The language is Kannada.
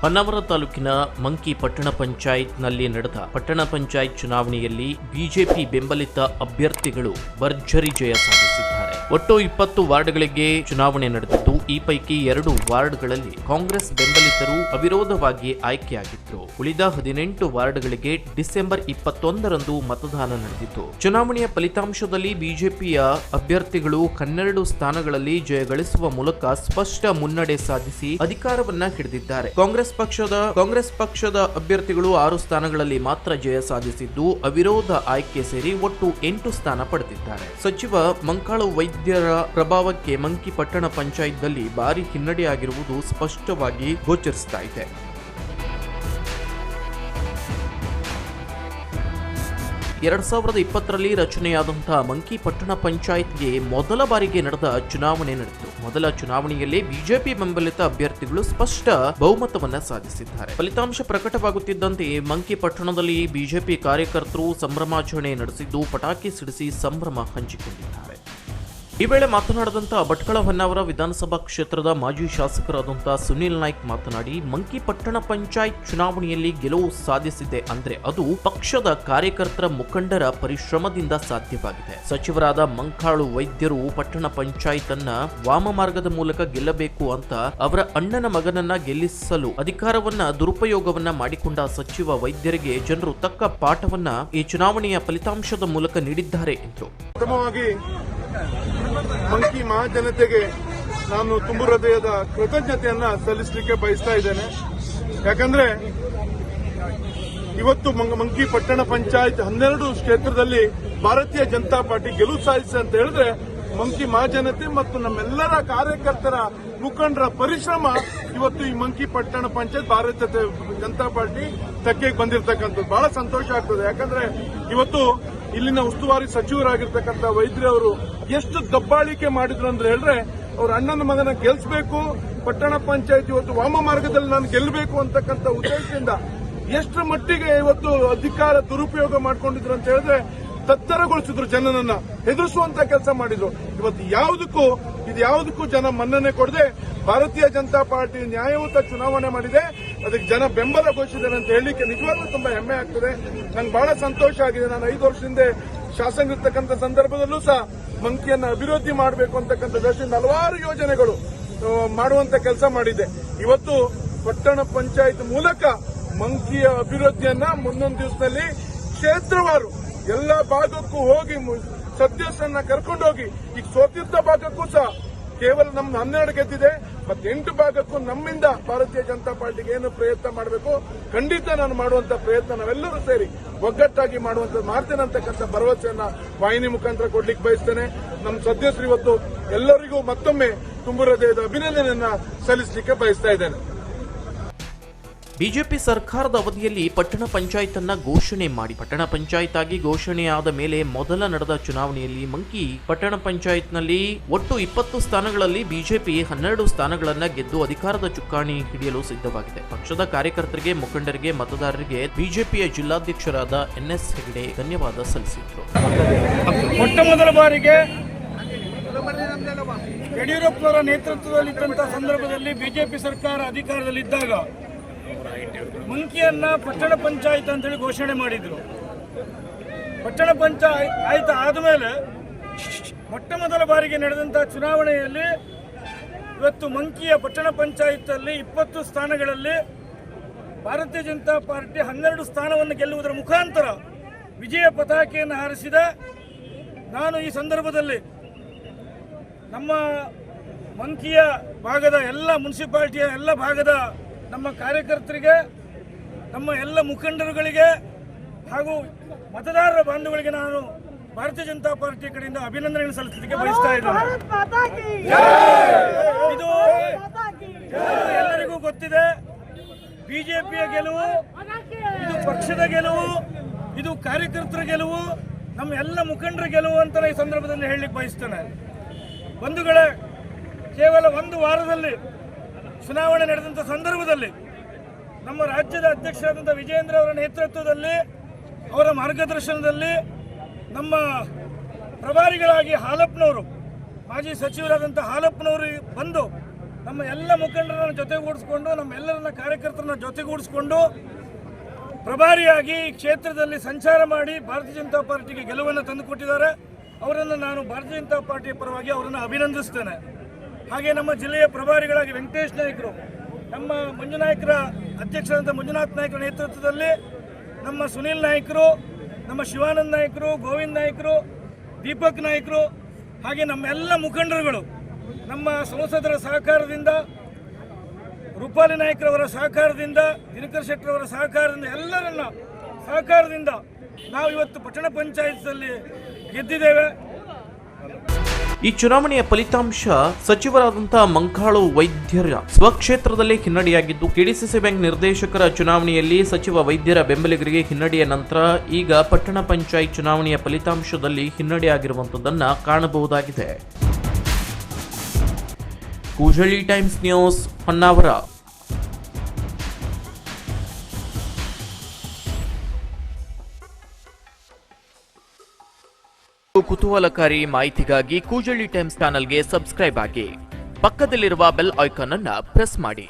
ಹೊನ್ನಾವರ ತಾಲೂಕಿನ ಮಂಕಿ ಪಟ್ಟಣ ಪಂಚಾಯತ್ನಲ್ಲಿ ನಡೆದ ಪಟ್ಟಣ ಪಂಚಾಯತ್ ಚುನಾವಣೆಯಲ್ಲಿ ಬಿಜೆಪಿ ಬೆಂಬಲಿತ ಅಭ್ಯರ್ಥಿಗಳು ಭರ್ಜರಿ ಜಯ ಸಾಧಿಸಿದ್ದಾರೆ. ಒಟ್ಟು 20 ವಾರ್ಡ್ಗಳಿಗೆ ಚುನಾವಣೆ ನಡೆದಿದ್ದು, ಈ ಪೈಕಿ 2 ವಾರ್ಡ್ಗಳಲ್ಲಿ ಕಾಂಗ್ರೆಸ್ ಬೆಂಬಲಿತರು ಅವಿರೋಧವಾಗಿ ಆಯ್ಕೆಯಾಗಿದ್ರು. ಉಳಿದ 18 ವಾರ್ಡ್ಗಳಿಗೆ ಡಿಸೆಂಬರ್ 21ರಂದು ಮತದಾನ ನಡೆದಿತ್ತು. ಚುನಾವಣೆಯ ಫಲಿತಾಂಶದಲ್ಲಿ ಬಿಜೆಪಿಯ ಅಭ್ಯರ್ಥಿಗಳು 12 ಸ್ಥಾನಗಳಲ್ಲಿ ಜಯಗಳಿಸುವ ಮೂಲಕ ಸ್ಪಷ್ಟ ಮುನ್ನಡೆ ಸಾಧಿಸಿ ಅಧಿಕಾರವನ್ನ ಹಿಡಿದಿದ್ದಾರೆ. ಕಾಂಗ್ರೆಸ್ ಪಕ್ಷದ ಅಭ್ಯರ್ಥಿಗಳು 6 ಸ್ಥಾನಗಳಲ್ಲಿ ಮಾತ್ರ ಜಯ ಸಾಧಿಸಿದ್ದು, ಅವಿರೋಧ ಆಯ್ಕೆ ಸೇರಿ ಒಟ್ಟು 8 ಸ್ಥಾನ ಪಡೆದಿದ್ದಾರೆ. ಸಚಿವ ಮಂಕಾಳು ವೈದ್ಯರ ಪ್ರಭಾವಕ್ಕೆ ಮಂಕಿ ಪಟ್ಟಣ ಪಂಚಾಯತ್ನಲ್ಲಿ ಭಾರಿ ಹಿನ್ನಡೆಯಾಗಿರುವುದು ಸ್ಪಷ್ಟವಾಗಿ ಗೋಚರಿಸ್ತಾ ಇದೆ. 2020ರಲ್ಲಿ ರಚನೆಯಾದಂತಹ ಮಂಕಿ ಪಟ್ಟಣ ಪಂಚಾಯತ್ಗೆ ಮೊದಲ ಬಾರಿಗೆ ನಡೆದ ಚುನಾವಣೆ ನಡೆಯಿತು. ಮೊದಲ ಚುನಾವಣೆಯಲ್ಲಿ ಬಿಜೆಪಿ ಬೆಂಬಲಿತ ಅಭ್ಯರ್ಥಿಗಳು ಸ್ಪಷ್ಟ ಬಹುಮತವನ್ನ ಸಾಧಿಸಿದ್ದಾರೆ. ಫಲಿತಾಂಶ ಪ್ರಕಟವಾಗುತ್ತಿದ್ದಂತೆ ಮಂಕಿ ಪಟ್ಟಣದಲ್ಲಿ ಬಿಜೆಪಿ ಕಾರ್ಯಕರ್ತರು ಸಂಭ್ರಮಾಚರಣೆ ನಡೆಸಿದ್ದು, ಪಟಾಕಿ ಸಿಡಿಸಿ ಸಂಭ್ರಮ ಹಂಚಿಕೊಂಡಿದ್ದಾರೆ. ಈ ವೇಳೆ ಮಾತನಾಡಿದಂತಹ ಭಟ್ಕಳ ಹೊನ್ನಾವರ ವಿಧಾನಸಭಾ ಕ್ಷೇತ್ರದ ಮಾಜಿ ಶಾಸಕರಾದಂತಹ ಸುನಿಲ್ ನಾಯ್ಕ್ ಮಾತನಾಡಿ, ಮಂಕಿ ಪಟ್ಟಣ ಪಂಚಾಯತ್ ಚುನಾವಣೆಯಲ್ಲಿ ಗೆಲುವು ಸಾಧಿಸಿದೆ ಅಂದ್ರೆ ಅದು ಪಕ್ಷದ ಕಾರ್ಯಕರ್ತರ ಮುಖಂಡರ ಪರಿಶ್ರಮದಿಂದ ಸಾಧ್ಯವಾಗಿದೆ. ಸಚಿವರಾದ ಮಂಕಾಳು ವೈದ್ಯರು ಪಟ್ಟಣ ಪಂಚಾಯತ್ ಅನ್ನ ವಾಮ ಮಾರ್ಗದ ಮೂಲಕ ಗೆಲ್ಲಬೇಕು ಅಂತ ಅವರ ಅಣ್ಣನ ಮಗನನ್ನ ಗೆಲ್ಲಿಸಲು ಅಧಿಕಾರವನ್ನ ದುರುಪಯೋಗವನ್ನ ಮಾಡಿಕೊಂಡ ಸಚಿವ ವೈದ್ಯರಿಗೆ ಜನರು ತಕ್ಕ ಪಾಠವನ್ನ ಈ ಚುನಾವಣೆಯ ಫಲಿತಾಂಶದ ಮೂಲಕ ನೀಡಿದ್ದಾರೆ ಎಂದರು. ಮಂಕಿ ಮಹಾಜನತೆಗೆ ನಾನು ತುಂಬು ಹೃದಯದ ಕೃತಜ್ಞತೆಯನ್ನ ಸಲ್ಲಿಸಲಿಕ್ಕೆ ಬಯಸ್ತಾ ಇದ್ದೇನೆ. ಯಾಕಂದ್ರೆ ಇವತ್ತು ಮಂಕಿ ಪಟ್ಟಣ ಪಂಚಾಯತ್ 12 ಕ್ಷೇತ್ರದಲ್ಲಿ ಭಾರತೀಯ ಜನತಾ ಪಾರ್ಟಿ ಗೆಲುವು ಸಾಧಿಸಿದೆ ಅಂತ ಹೇಳಿದ್ರೆ ಮಂಕಿ ಮಹಾಜನತೆ ಮತ್ತು ನಮ್ಮೆಲ್ಲರ ಕಾರ್ಯಕರ್ತರ ಮುಖಂಡರ ಪರಿಶ್ರಮ ಇವತ್ತು ಈ ಮಂಕಿ ಪಟ್ಟಣ ಪಂಚಾಯತ್ ಭಾರತೀಯ ಜನತಾ ಪಾರ್ಟಿ ತೆಕ್ಕೆಗೆ ಬಂದಿರತಕ್ಕಂಥದ್ದು ಬಹಳ ಸಂತೋಷ ಆಗ್ತದೆ. ಯಾಕಂದ್ರೆ ಇವತ್ತು ಇಲ್ಲಿನ ಉಸ್ತುವಾರಿ ಸಚಿವರಾಗಿರ್ತಕ್ಕಂಥ ವೈದ್ಯರವರು ಎಷ್ಟು ದಬ್ಬಾಳಿಕೆ ಮಾಡಿದ್ರು ಅಂದ್ರೆ ಹೇಳಿದ್ರೆ ಅವ್ರ ಅಣ್ಣನ ಮಗನ ಗೆಲ್ಸ್ಬೇಕು, ಪಟ್ಟಣ ಪಂಚಾಯತ್ ಇವತ್ತು ವಾಮ ಮಾರ್ಗದಲ್ಲಿ ನಾನು ಗೆಲ್ಲಬೇಕು ಅಂತಕ್ಕಂಥ ಉದ್ದೇಶದಿಂದ ಎಷ್ಟು ಮಟ್ಟಿಗೆ ಇವತ್ತು ಅಧಿಕಾರ ದುರುಪಯೋಗ ಮಾಡ್ಕೊಂಡಿದ್ರು ಅಂತ ಹೇಳಿದ್ರೆ ತತ್ತರಗೊಳಿಸಿದ್ರು, ಜನನನ್ನ ಹೆದರಿಸುವಂತ ಕೆಲಸ ಮಾಡಿದ್ರು. ಇವತ್ತು ಯಾವುದಕ್ಕೂ ಜನ ಮನ್ನಣೆ ಕೊಡದೆ ಭಾರತೀಯ ಜನತಾ ಪಾರ್ಟಿ ನ್ಯಾಯಯುತ ಚುನಾವಣೆ ಮಾಡಿದೆ, ಅದಕ್ಕೆ ಜನ ಬೆಂಬಲ ಘೋಷಿಸಿದ್ದಾರೆ ಅಂತ ಹೇಳಲಿಕ್ಕೆ ನಿಜವಾಗ್ಲೂ ತುಂಬಾ ಹೆಮ್ಮೆ ಆಗ್ತದೆ. ನಂಗೆ ಬಹಳ ಸಂತೋಷ ಆಗಿದೆ. ನಾನು 5 ವರ್ಷದಿಂದ ಶಾಸಕರಿರ್ತಕ್ಕಂಥ ಸಂದರ್ಭದಲ್ಲೂ ಸಹ ಮಂಕಿಯನ್ನ ಅಭಿವೃದ್ಧಿ ಮಾಡಬೇಕು ಅಂತಕ್ಕಂಥ ದೃಷ್ಟಿಯಿಂದ ಹಲವಾರು ಯೋಜನೆಗಳು ಮಾಡುವಂತ ಕೆಲಸ ಮಾಡಿದೆ. ಇವತ್ತು ಪಟ್ಟಣ ಪಂಚಾಯತ್ ಮೂಲಕ ಮಂಕಿಯ ಅಭಿವೃದ್ಧಿಯನ್ನ ಮುಂದೊಂದು ದಿವಸದಲ್ಲಿ ಕ್ಷೇತ್ರವಾರು ಎಲ್ಲ ಭಾಗಕ್ಕೂ ಹೋಗಿ ಸದಸ್ಯರನ್ನ ಕರ್ಕೊಂಡೋಗಿ, ಈಗ ಸೋತಿದ್ದ ಭಾಗಕ್ಕೂ ಸಹ ಕೇವಲ ನಮ್ಮ 12 ಗೆದ್ದಿದೆ, ಮತ್ತೆ 8 ಭಾಗಕ್ಕೂ ನಮ್ಮಿಂದ ಭಾರತೀಯ ಜನತಾ ಪಾರ್ಟಿಗೆ ಏನು ಪ್ರಯತ್ನ ಮಾಡಬೇಕು ಖಂಡಿತ ನಾನು ಮಾಡುವಂತ ಪ್ರಯತ್ನ ನಾವೆಲ್ಲರೂ ಸೇರಿ ಒಗ್ಗಟ್ಟಾಗಿ ಮಾಡುವಂತ ಮಾಡ್ತೇನೆ ಅಂತಕ್ಕಂಥ ಭರವಸೆಯನ್ನ ವಾಹಿನಿ ಮುಖಾಂತರ ಕೊಡ್ಲಿಕ್ಕೆ ಬಯಸ್ತೇನೆ. ನಮ್ಮ ಸದಸ್ಯರು ಇವತ್ತು ಎಲ್ಲರಿಗೂ ಮತ್ತೊಮ್ಮೆ ತುಂಬು ಹೃದಯದ ಅಭಿನಂದನೆಯನ್ನ ಸಲ್ಲಿಸಲಿಕ್ಕೆ ಬಯಸ್ತಾ ಇದ್ದೇನೆ. ಬಿಜೆಪಿ ಸರ್ಕಾರದ ಅವಧಿಯಲ್ಲಿ ಪಟ್ಟಣ ಪಂಚಾಯತ್ ಅನ್ನ ಘೋಷಣೆ ಮಾಡಿ ಪಟ್ಟಣ ಪಂಚಾಯತ್ ಆಗಿ ಘೋಷಣೆಯಾದ ಮೇಲೆ ಮೊದಲ ನಡೆದ ಚುನಾವಣೆಯಲ್ಲಿ ಮಂಕಿ ಪಟ್ಟಣ ಪಂಚಾಯತ್ನಲ್ಲಿ ಒಟ್ಟು 20 ಸ್ಥಾನಗಳಲ್ಲಿ ಬಿಜೆಪಿ 12 ಸ್ಥಾನಗಳನ್ನ ಗೆದ್ದು ಅಧಿಕಾರದ ಚುಕ್ಕಾಣಿ ಹಿಡಿಯಲು ಸಿದ್ಧವಾಗಿದೆ. ಪಕ್ಷದ ಕಾರ್ಯಕರ್ತರಿಗೆ, ಮುಖಂಡರಿಗೆ, ಮತದಾರರಿಗೆ ಬಿಜೆಪಿಯ ಜಿಲ್ಲಾಧ್ಯಕ್ಷರಾದ NS ಹೆಗಡೆ ಧನ್ಯವಾದ ಸಲ್ಲಿಸಿದರು. ಮೊಟ್ಟಮೊದಲ ಬಾರಿಗೆ ಯಡಿಯೂರಪ್ಪನವರ ನೇತೃತ್ವದಲ್ಲಿದ್ದಂತಹ ಸಂದರ್ಭದಲ್ಲಿ ಬಿಜೆಪಿ ಸರ್ಕಾರ ಅಧಿಕಾರದಲ್ಲಿದ್ದಾಗ ಮಂಕಿಯನ್ನ ಪಟ್ಟಣ ಪಂಚಾಯತ್ ಅಂತೇಳಿ ಘೋಷಣೆ ಮಾಡಿದ್ರು. ಪಟ್ಟಣ ಪಂಚಾಯತ್ ಆದಮೇಲೆ ಮೊಟ್ಟ ಮೊದಲ ಬಾರಿಗೆ ನಡೆದಂತಹ ಚುನಾವಣೆಯಲ್ಲಿ ಇವತ್ತು ಮಂಕಿಯ ಪಟ್ಟಣ ಪಂಚಾಯತ್ ಅಲ್ಲಿ 20 ಸ್ಥಾನಗಳಲ್ಲಿ ಭಾರತೀಯ ಜನತಾ ಪಾರ್ಟಿ 12 ಸ್ಥಾನವನ್ನು ಗೆಲ್ಲುವುದರ ಮುಖಾಂತರ ವಿಜಯ ಪತಾಕೆಯನ್ನು ಹಾರಿಸಿದ ನಾನು ಈ ಸಂದರ್ಭದಲ್ಲಿ ನಮ್ಮ ಮಂಕಿಯ ಭಾಗದ ಎಲ್ಲ ಮುನ್ಸಿಪಾಲಿಟಿಯ ಎಲ್ಲ ಭಾಗದ ನಮ್ಮ ಕಾರ್ಯಕರ್ತರಿಗೆ, ನಮ್ಮ ಎಲ್ಲ ಮುಖಂಡರುಗಳಿಗೆ ಹಾಗೂ ಮತದಾರರ ಬಾಂಧವರಿಗೆ ನಾನು ಭಾರತೀಯ ಜನತಾ ಪಾರ್ಟಿ ಕಡೆಯಿಂದ ಅಭಿನಂದನೆ ಸಲ್ಲಿಸಲಿಕ್ಕೆ ಬಯಸ್ತಾ ಇದ್ದೇನೆ. ಇದು ಎಲ್ಲರಿಗೂ ಗೊತ್ತಿದೆ, ಬಿಜೆಪಿಯ ಗೆಲುವು, ಇದು ಪಕ್ಷದ ಗೆಲುವು, ಇದು ಕಾರ್ಯಕರ್ತರ ಗೆಲುವು, ನಮ್ಮ ಎಲ್ಲ ಮುಖಂಡರ ಗೆಲುವು ಅಂತ ಈ ಸಂದರ್ಭದಲ್ಲಿ ಹೇಳಲಿಕ್ಕೆ ಬಯಸ್ತೇನೆ. ಬಂಧುಗಳೇ, ಕೇವಲ 1 ವಾರದಲ್ಲಿ ಚುನಾವಣೆ ನಡೆದಂಥ ಸಂದರ್ಭದಲ್ಲಿ ನಮ್ಮ ರಾಜ್ಯದ ಅಧ್ಯಕ್ಷರಾದಂಥ ವಿಜಯೇಂದ್ರ ಅವರ ನೇತೃತ್ವದಲ್ಲಿ, ಅವರ ಮಾರ್ಗದರ್ಶನದಲ್ಲಿ ನಮ್ಮ ಪ್ರಭಾರಿಗಳಾಗಿ ಹಾಲಪ್ಪನವರು, ಮಾಜಿ ಸಚಿವರಾದಂಥ ಹಾಲಪ್ಪನವರು ಬಂದು ನಮ್ಮ ಎಲ್ಲ ಮುಖಂಡರನ್ನ ಜೊತೆಗೂಡಿಸ್ಕೊಂಡು ನಮ್ಮೆಲ್ಲರನ್ನ ಕಾರ್ಯಕರ್ತರನ್ನ ಜೊತೆಗೂಡಿಸ್ಕೊಂಡು ಪ್ರಭಾರಿಯಾಗಿ ಕ್ಷೇತ್ರದಲ್ಲಿ ಸಂಚಾರ ಮಾಡಿ ಭಾರತೀಯ ಜನತಾ ಪಾರ್ಟಿಗೆ ಗೆಲುವನ್ನು ತಂದುಕೊಟ್ಟಿದ್ದಾರೆ. ಅವರನ್ನು ನಾನು ಭಾರತೀಯ ಜನತಾ ಪಾರ್ಟಿಯ ಪರವಾಗಿ ಅವರನ್ನು ಅಭಿನಂದಿಸ್ತೇನೆ. ಹಾಗೆ ನಮ್ಮ ಜಿಲ್ಲೆಯ ಪ್ರಭಾರಿಗಳಾಗಿ ವೆಂಕಟೇಶ್ ನಾಯ್ಕರು, ನಮ್ಮ ಮಂಜುನಾಯಕರ ಅಧ್ಯಕ್ಷರಾದಂಥ ಮಂಜುನಾಥ್ ನಾಯ್ಕರ ನೇತೃತ್ವದಲ್ಲಿ ನಮ್ಮ ಸುನೀಲ್ ನಾಯ್ಕರು, ನಮ್ಮ ಶಿವಾನಂದ್ ನಾಯ್ಕರು, ಗೋವಿಂದ್ ನಾಯ್ಕರು, ದೀಪಕ್ ನಾಯ್ಕರು, ಹಾಗೆ ನಮ್ಮೆಲ್ಲ ಮುಖಂಡರುಗಳು ನಮ್ಮ ಸಂಸದರ ಸಹಕಾರದಿಂದ, ರೂಪಾಲಿ ನಾಯ್ಕರವರ ಸಹಕಾರದಿಂದ, ದಿನಕರ್ ಶೆಟ್ಟರವರ ಸಹಕಾರದಿಂದ, ಎಲ್ಲರನ್ನ ಸಹಕಾರದಿಂದ ನಾವು ಇವತ್ತು ಪಟ್ಟಣ ಪಂಚಾಯತ್ನಲ್ಲಿ ಗೆದ್ದಿದ್ದೇವೆ. ಈ ಚುನಾವಣೆಯ ಫಲಿತಾಂಶ ಸಚಿವರಾದಂತಹ ಮಂಕಾಳು ವೈದ್ಯರ ಸ್ವಕ್ಷೇತ್ರದಲ್ಲೇ ಹಿನ್ನಡೆಯಾಗಿದ್ದು, ಕೆಡಿಸಿಸಿ ಬ್ಯಾಂಕ್ ನಿರ್ದೇಶಕರ ಚುನಾವಣೆಯಲ್ಲಿ ಸಚಿವ ವೈದ್ಯರ ಬೆಂಬಲಿಗರಿಗೆ ಹಿನ್ನಡೆಯ ನಂತರ ಈಗ ಪಟ್ಟಣ ಪಂಚಾಯತ್ ಚುನಾವಣೆಯ ಫಲಿತಾಂಶದಲ್ಲಿ ಹಿನ್ನಡೆಯಾಗಿರುವಂತದ್ದನ್ನ ಕಾಣಬಹುದಾಗಿದೆ. Koojalli times news, Honnavar. ಕುತೂಹಲಕಾರಿ ಮಾಹಿತಿಗಾಗಿ ಕೂಜಳ್ಳಿ ಟೈಮ್ಸ್ ಚಾನೆಲ್ಗೆ ಸಬ್ಸ್ಕ್ರೈಬ್ ಆಗಿ, ಪಕ್ಕದಲ್ಲಿರುವ ಬೆಲ್ ಐಕಾನ್ ಅನ್ನು ಪ್ರೆಸ್ ಮಾಡಿ.